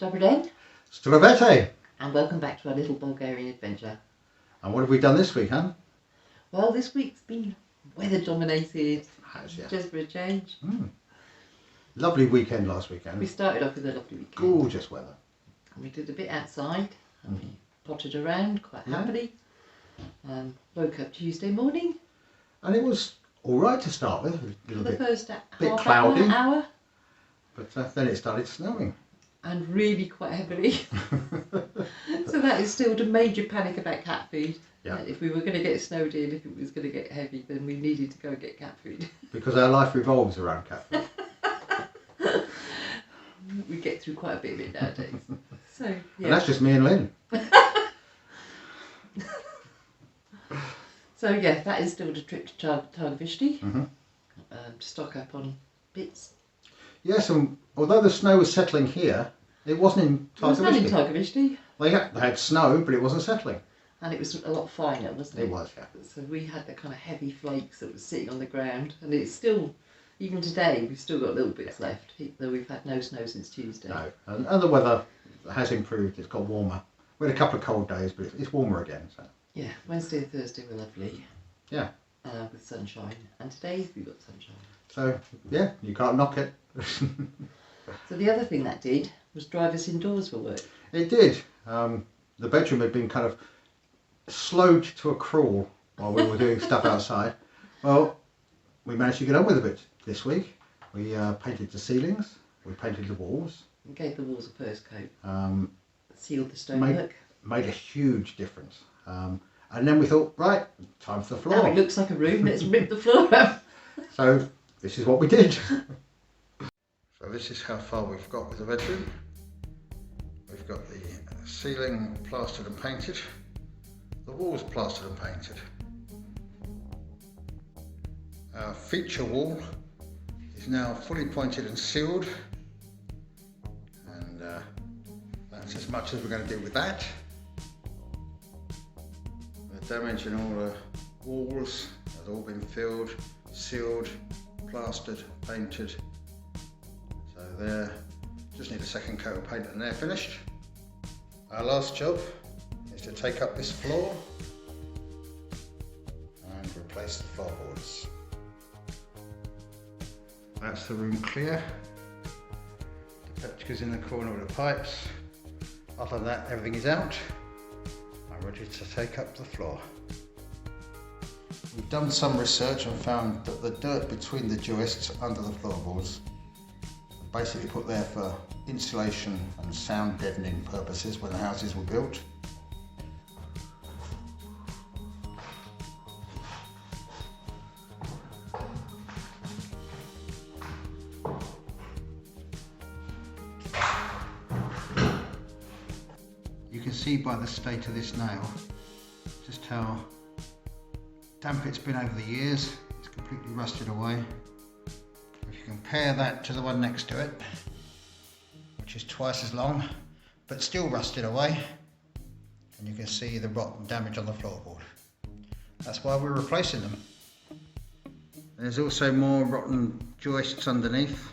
Dobry den, Zdravete! and welcome back to our little Bulgarian adventure. And what have we done this week, huh? Well, this week's been weather dominated, Has, yeah. just for a change. Lovely weekend last weekend. We started off with a lovely weekend. Gorgeous weather. And we did a bit outside, and we potted around quite happily. Woke up Tuesday morning. And it was alright to start with, a little For the bit, first bit half cloudy. hour. But then it started snowing. And really quite heavily. So that instilled a major panic about cat food. Yeah. If we were going to get snowed in, if it was going to get heavy, then we needed to go and get cat food. Because our life revolves around cat food. We get through quite a bit of it nowadays. So, yeah. And that's just me and Lynn. So yeah, that is still a trip to Targovishti. Mm-hmm. To stock up on bits. Yes, and although the snow was settling here, it wasn't in It was not in Targovishti. Targovishti. They had snow, but it wasn't settling. And it was a lot finer, wasn't it? It was, yeah. So we had the kind of heavy flakes that was sitting on the ground. And it's still, even today, we've still got little bits left, though we've had no snow since Tuesday. No, and the weather has improved. It's got warmer. We had a couple of cold days, but it's warmer again. So. Yeah, Wednesday and Thursday were lovely. Yeah. With sunshine. And today we've got sunshine. So, yeah, you can't knock it. So the other thing that did was drive us indoors for work. It did. The bedroom had been kind of slowed to a crawl while we were doing stuff outside. Well, we managed to get on with a bit this week. We painted the ceilings, we painted the walls. We gave the walls a first coat. Sealed the Made, stonework. made a huge difference. And then we thought, right, time for the floor. Now it looks like a room, let's rip the floor up. So this is what we did. So this is how far we've got with the bedroom. We've got the ceiling plastered and painted, the walls plastered and painted. Our feature wall is now fully pointed and sealed, and that's as much as we're going to do with that. The damage in all the walls has all been filled, sealed, plastered, painted. So there, just need a second coat of paint and they're finished. Our last job is to take up this floor and replace the floorboards. That's the room clear. The Petrika's in the corner with the pipes. Other than that, everything is out. I'm ready to take up the floor. We've done some research and found that the dirt between the joists under the floorboards basically put there for insulation and sound deadening purposes when the houses were built. You can see by the state of this nail just how damp it's been over the years. It's completely rusted away. If you compare that to the one next to it, which is twice as long, but still rusted away, and you can see the rot and damage on the floorboard. That's why we're replacing them. There's also more rotten joists underneath.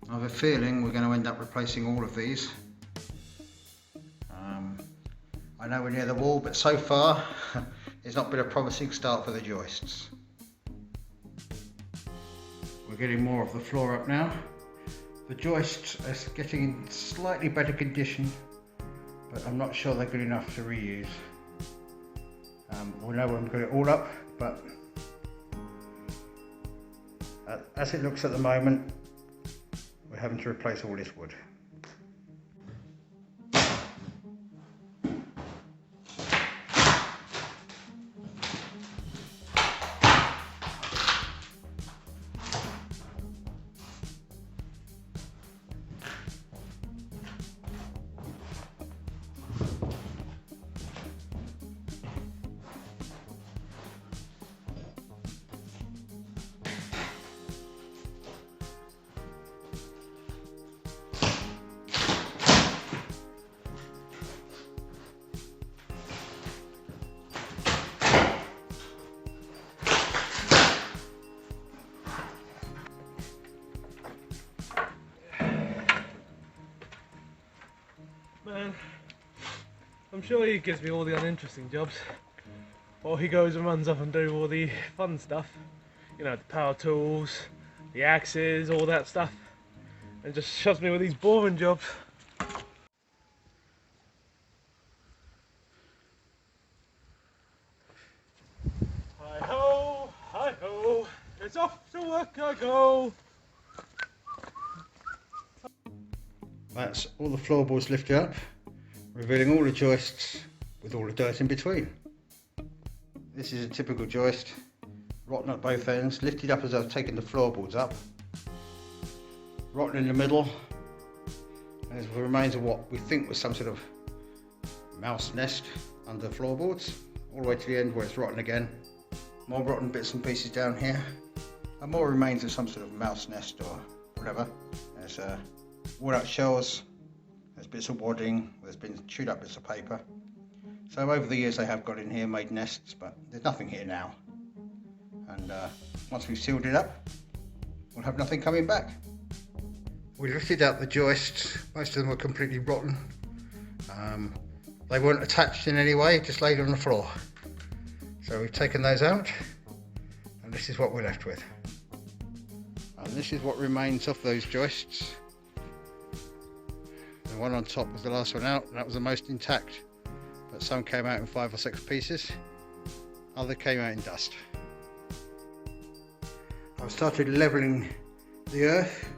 I have a feeling we're going to end up replacing all of these. I know we're near the wall, but so far it's not been a promising start for the joists. We're getting more of the floor up now. The joists are getting in slightly better condition, but I'm not sure they're good enough to reuse. We'll know when we've got it all up, but as it looks at the moment, we're having to replace all this wood. Man, I'm sure he gives me all the uninteresting jobs. Or he goes and runs off and do all the fun stuff. You know, the power tools, the axes, all that stuff. And just shoves me with these boring jobs. Hi-ho, hi-ho, it's off to work I go. That's all the floorboards lifted up, revealing all the joists with all the dirt in between. This is a typical joist, rotten at both ends, lifted up as I've taken the floorboards up. Rotten in the middle. There's the remains of what we think was some sort of mouse nest under the floorboards, all the way to the end where it's rotten again. More rotten bits and pieces down here, and more remains of some sort of mouse nest or whatever. There's worn out shells, there's bits of wadding, there's been chewed up bits of paper. So over the years they have got in here, made nests, but there's nothing here now. And once we've sealed it up, we'll have nothing coming back. We lifted out the joists, most of them were completely rotten. They weren't attached in any way, just laid on the floor. So we've taken those out, and this is what we're left with. And this is what remains of those joists. The one on top was the last one out, and that was the most intact. But some came out in 5 or 6 pieces, other came out in dust. I've started levelling the earth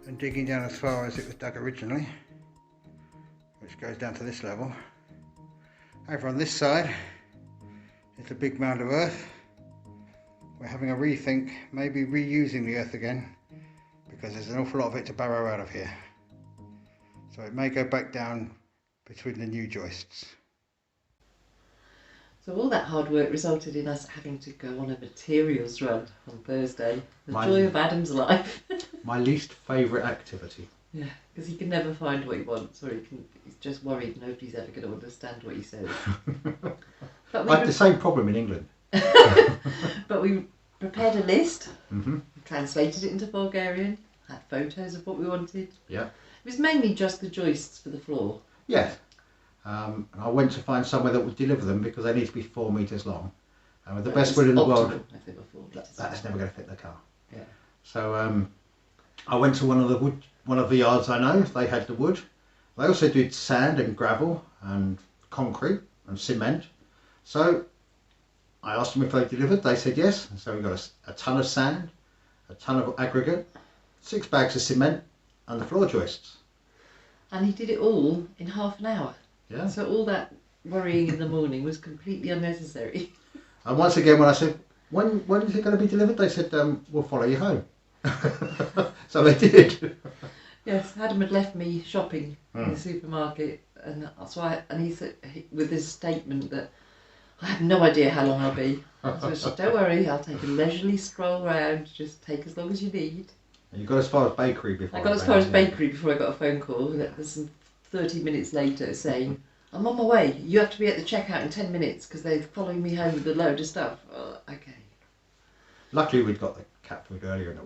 and digging down as far as it was dug originally, which goes down to this level. Over on this side, it's a big mound of earth. We're having a rethink, maybe reusing the earth again, because there's an awful lot of it to barrow out of here. So it may go back down between the new joists. So all that hard work resulted in us having to go on a materials run on Thursday. The joy of Adam's life. My least favourite activity. Yeah, because he can never find what he wants, or he's just worried nobody's ever going to understand what he says. But I had the same problem in England. But we prepared a list, Mm-hmm. translated it into Bulgarian, had photos of what we wanted. Yeah. It was mainly just the joists for the floor. Yes. And I went to find somewhere that would deliver them because they need to be 4 metres long. And with the best will in the world, If they were 4 metres that's never going to fit the car. Yeah. So I went to one of the yards I know. They had the wood. They also did sand and gravel and concrete and cement. So I asked them if they delivered. They said yes. And so we got a ton of sand, a ton of aggregate, 6 bags of cement, and the floor joists. And he did it all in half an hour. Yeah. So all that worrying in the morning was completely unnecessary. And once again, when I said, when is it going to be delivered? They said, we'll follow you home. So they did. Yes, Adam had left me shopping in the supermarket, and he said with this statement that I have no idea how long I'll be. So I said, don't worry, I'll take a leisurely stroll around. Just take as long as you need. And you got as far as bakery before. I got as far as bakery before I got a phone call. There's 30 minutes later saying, I'm on my way. You have to be at the checkout in 10 minutes because they're following me home with a load of stuff. Oh, okay. Luckily, we'd got the cat food earlier in the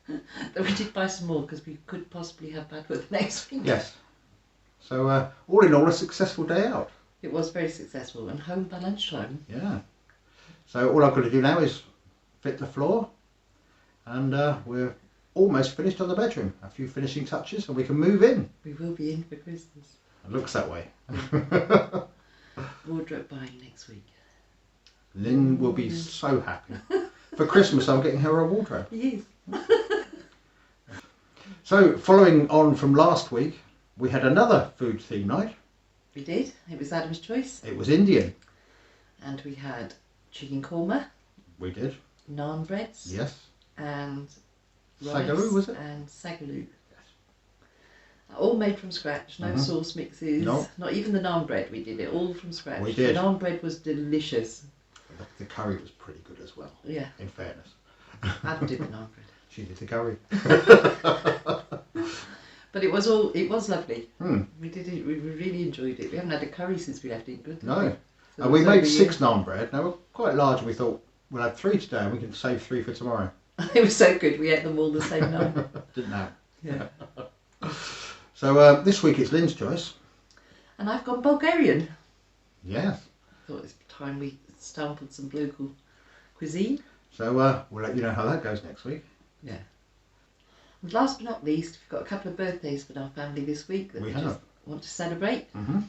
week. We did buy some more because we could possibly have bad weather next week. Yes. So all in all, a successful day out. It was very successful and home by lunchtime. Yeah. So all I've got to do now is fit the floor, and we're almost finished on the bedroom. A few finishing touches, and we can move in. We will be in for Christmas. It looks that way. Wardrobe buying next week. Lynn will be so happy. For Christmas, I'm getting her a wardrobe. Yes. So, following on from last week, we had another food theme night. We did. It was Adam's choice. It was Indian. And we had chicken korma, We did. naan breads, Yes. and rice Sagaroo, was it? and sagaloo. All made from scratch, no sauce mixes, No. not even the naan bread. We did it all from scratch. We did. The naan bread was delicious. The curry was pretty good as well, Yeah, in fairness. Adam did the naan bread. She did the curry. But it was lovely. Hmm. We did it. We really enjoyed it. We haven't had a curry since we left England. No. So And we it's made over 6 naan bread. They were quite large, and we thought we'll have 3 today and we can save 3 for tomorrow. It was so good. We ate them all the same night. Didn't know. Yeah. So this week it's Lynn's choice. And I've gone Bulgarian. Yes. Thought it's time we sampled some local cuisine. So we'll let you know how that goes next week. Yeah. And last but not least, we've got a couple of birthdays for our family this week that We just have. want to celebrate. Mm-hmm.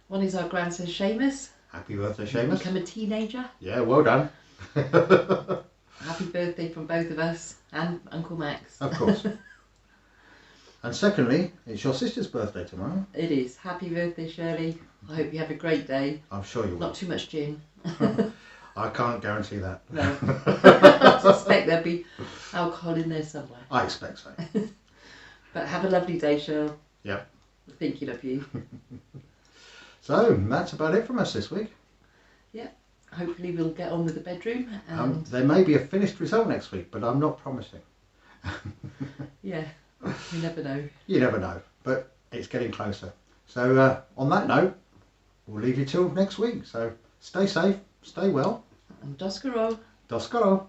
One is our grandson Seamus. Happy birthday, Seamus. Become a teenager. Yeah, well done. Happy birthday from both of us and Uncle Max. Of course. And secondly, it's your sister's birthday tomorrow. It is. Happy birthday, Shirley. I hope you have a great day. I'm sure you will. Not too much gin. I can't guarantee that. No. I suspect there'll be alcohol in there somewhere. I expect so. But have a lovely day, Shirl. Yep. We're thinking of you. So that's about it from us this week. Hopefully we'll get on with the bedroom and There may be a finished result next week, but I'm not promising. yeah, you never know. You never know, but it's getting closer. So on that note, we'll leave you till next week. So stay safe, stay well. And Doskaro. Doskaro.